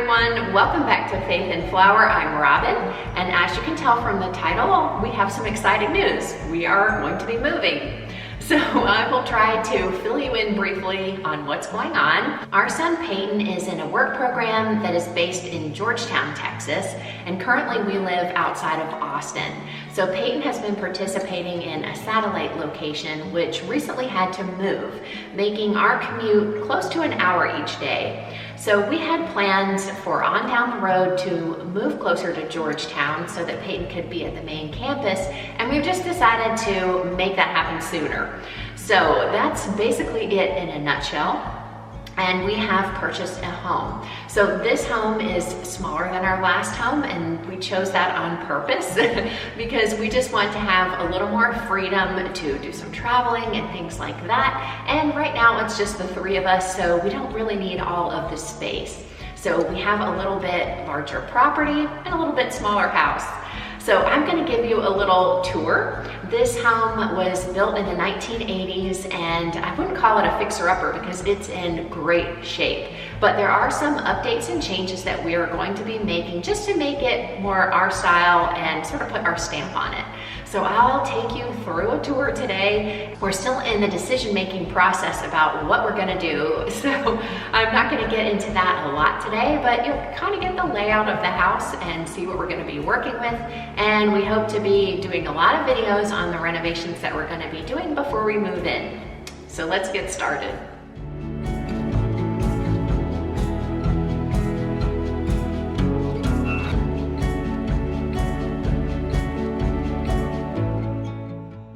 everyone, welcome back to Faith in Flower. I'm Robin, and as you can tell from the title, we have some exciting news. We are going to be moving. So I will try to fill you in briefly on what's going on. Our son Peyton is in a work program that is based in Georgetown, Texas, and currently we live outside of Austin. So Peyton has been participating in a satellite location which recently had to move, making our commute close to an hour each day. So we had plans for on down the road to move closer to Georgetown so that Peyton could be at the main campus, and we've just decided to make that happen sooner. So that's basically it in a nutshell. And we have purchased a home. So this home is smaller than our last home, and we chose that on purpose because we just want to have a little more freedom to do some traveling and things like that. And right now it's just the three of us, so we don't really need all of the space. So we have a little bit larger property and a little bit smaller house. So I'm going to give you a little tour. This home was built in the 1980s, and I wouldn't call it a fixer-upper because it's in great shape. But there are some updates and changes that we are going to be making just to make it more our style and sort of put our stamp on it. So I'll take you through a tour today. We're still in the decision-making process about what we're gonna do. So I'm not gonna get into that a lot today, but you'll kind of get the layout of the house and see what we're gonna be working with. And we hope to be doing a lot of videos on the renovations that we're gonna be doing before we move in. So let's get started.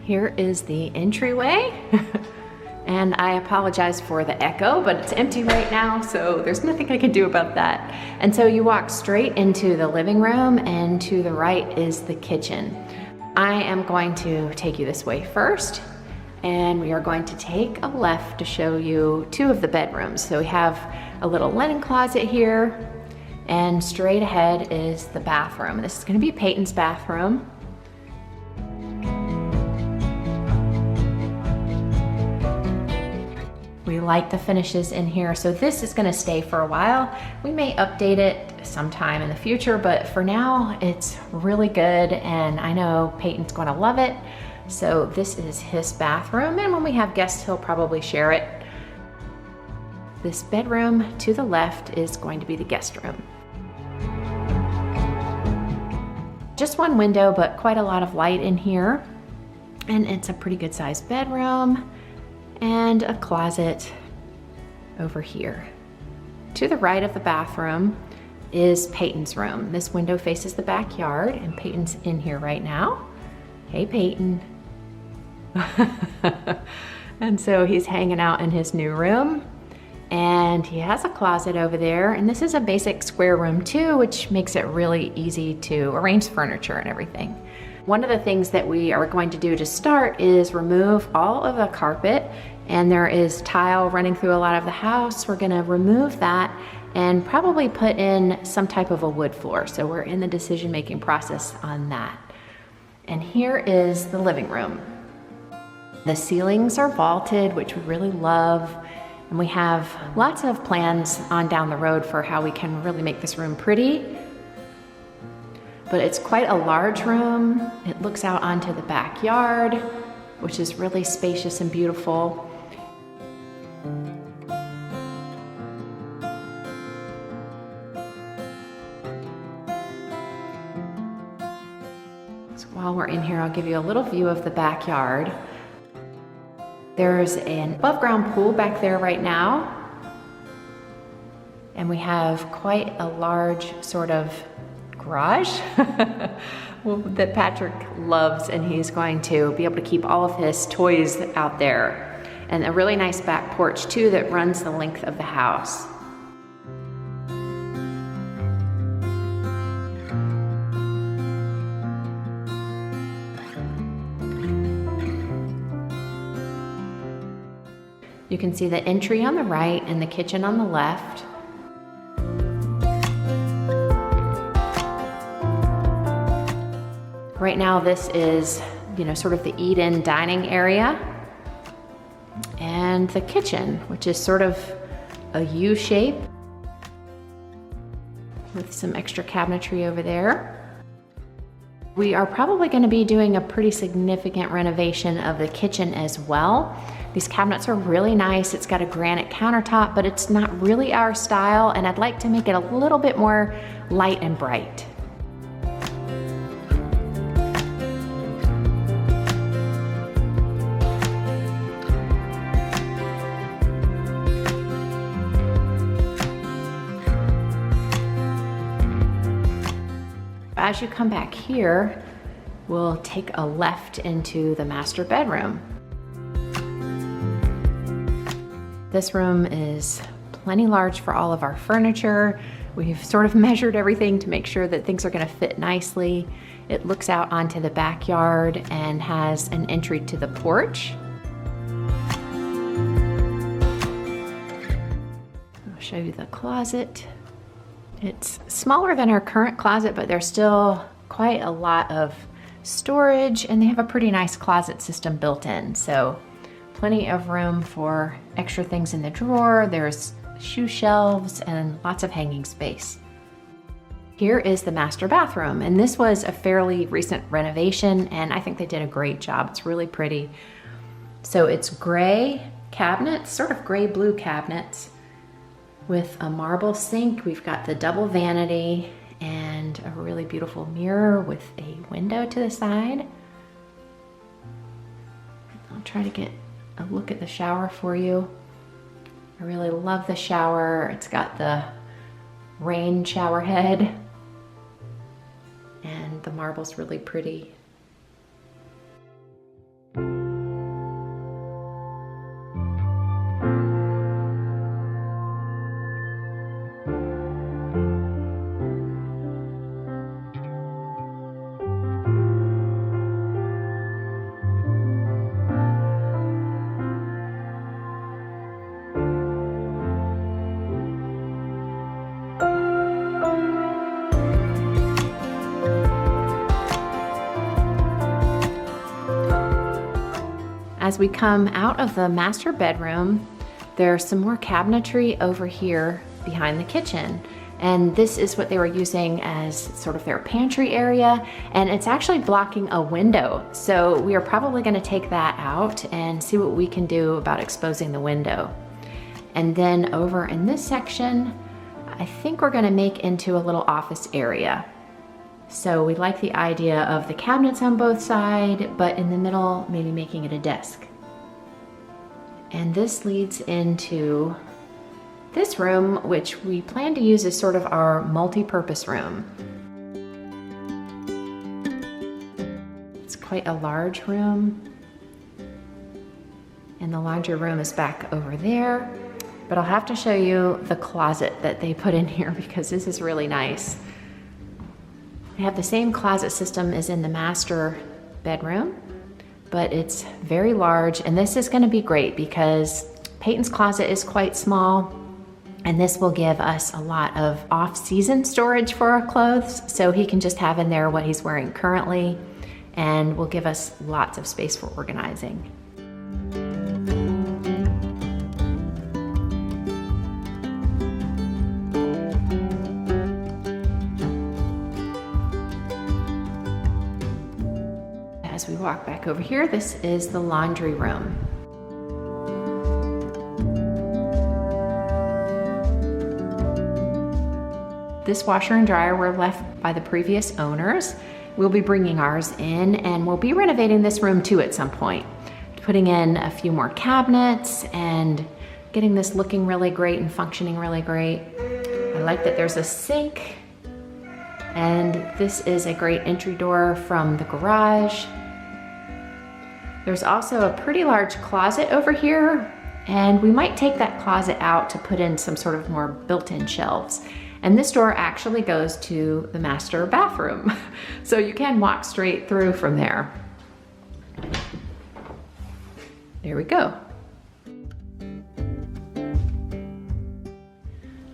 Here is the entryway, and I apologize for the echo, but it's empty right now, so there's nothing I can do about that. And so you walk straight into the living room, and to the right is the kitchen. I am going to take you this way first, and we are going to take a left to show you two of the bedrooms. So we have a little linen closet here, and straight ahead is the bathroom. This is going to be Peyton's bathroom. We like the finishes in here, so this is gonna stay for a while. We may update it sometime in the future, but for now, it's really good, and I know Peyton's gonna love it. So this is his bathroom, and when we have guests, he'll probably share it. This bedroom to the left is going to be the guest room. Just one window, but quite a lot of light in here. And it's a pretty good sized bedroom. And a closet over here. To the right of the bathroom is Peyton's room. This window faces the backyard, and Peyton's in here right now. Hey, Peyton. And so he's hanging out in his new room, and he has a closet over there, and this is a basic square room too, which makes it really easy to arrange furniture and everything. One of the things that we are going to do to start is remove all of the carpet, and there is tile running through a lot of the house. We're gonna remove that and probably put in some type of a wood floor. So we're in the decision-making process on that. And here is the living room. The ceilings are vaulted, which we really love. And we have lots of plans on down the road for how we can really make this room pretty. But it's quite a large room. It looks out onto the backyard, which is really spacious and beautiful. So while we're in here, I'll give you a little view of the backyard. There's an above ground pool back there right now. And we have quite a large sort of garage that Patrick loves, and he's going to be able to keep all of his toys out there. And a really nice back porch too that runs the length of the house. You can see the entry on the right and the kitchen on the left. Right now this is, sort of the eat-in dining area, and the kitchen, which is sort of a U shape. with some extra cabinetry over there. We are probably going to be doing a pretty significant renovation of the kitchen as well. These cabinets are really nice. It's got a granite countertop, but it's not really our style, and I'd like to make it a little bit more light and bright. As you come back here, we'll take a left into the master bedroom. This room is plenty large for all of our furniture. We've sort of measured everything to make sure that things are going to fit nicely. It looks out onto the backyard and has an entry to the porch. I'll show you the closet. It's smaller than our current closet, but there's still quite a lot of storage, and they have a pretty nice closet system built in. So plenty of room for extra things in the drawer. There's shoe shelves and lots of hanging space. Here is the master bathroom, and this was a fairly recent renovation, and I think they did a great job. It's really pretty. So it's gray cabinets, sort of gray-blue cabinets, with a marble sink. We've got the double vanity and a really beautiful mirror with a window to the side. I'll try to get a look at the shower for you. I really love the shower. It's got the rain shower head, and the marble's really pretty. As we come out of the master bedroom, there's some more cabinetry over here behind the kitchen. And this is what they were using as sort of their pantry area. And it's actually blocking a window. So we are probably gonna take that out and see what we can do about exposing the window. And then over in this section, I think we're gonna make into a little office area. So we like the idea of the cabinets on both sides, but in the middle, maybe making it a desk. And this leads into this room, which we plan to use as sort of our multi-purpose room. It's quite a large room. And the laundry room is back over there. But I'll have to show you the closet that they put in here because this is really nice. They have the same closet system as in the master bedroom, but it's very large, and this is going to be great because Peyton's closet is quite small, and this will give us a lot of off-season storage for our clothes, so he can just have in there what he's wearing currently, and will give us lots of space for organizing. As we walk back over here, this is the laundry room. This washer and dryer were left by the previous owners. We'll be bringing ours in, and we'll be renovating this room too at some point. Putting in a few more cabinets and getting this looking really great and functioning really great. I like that there's a sink, and this is a great entry door from the garage. There's also a pretty large closet over here, and we might take that closet out to put in some sort of more built-in shelves. And this door actually goes to the master bathroom. So you can walk straight through from there. There we go.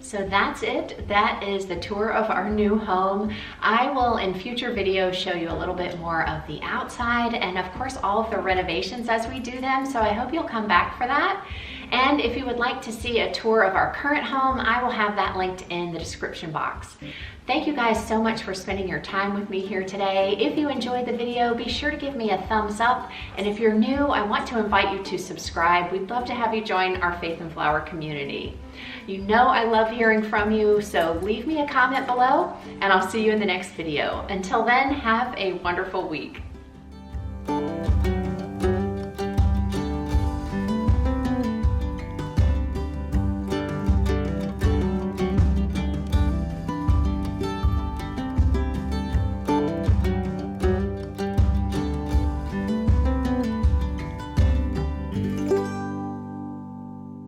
So that's it. That is the tour of our new home. I will in future videos show you a little bit more of the outside and of course all of the renovations as we do them. So I hope you'll come back for that. And if you would like to see a tour of our current home, I will have that linked in the description box. Thank you guys so much for spending your time with me here today. If you enjoyed the video, be sure to give me a thumbs up. And if you're new, I want to invite you to subscribe. We'd love to have you join our Faith and Flower community. You know I love hearing from you, so leave me a comment below, and I'll see you in the next video. Until then, have a wonderful week.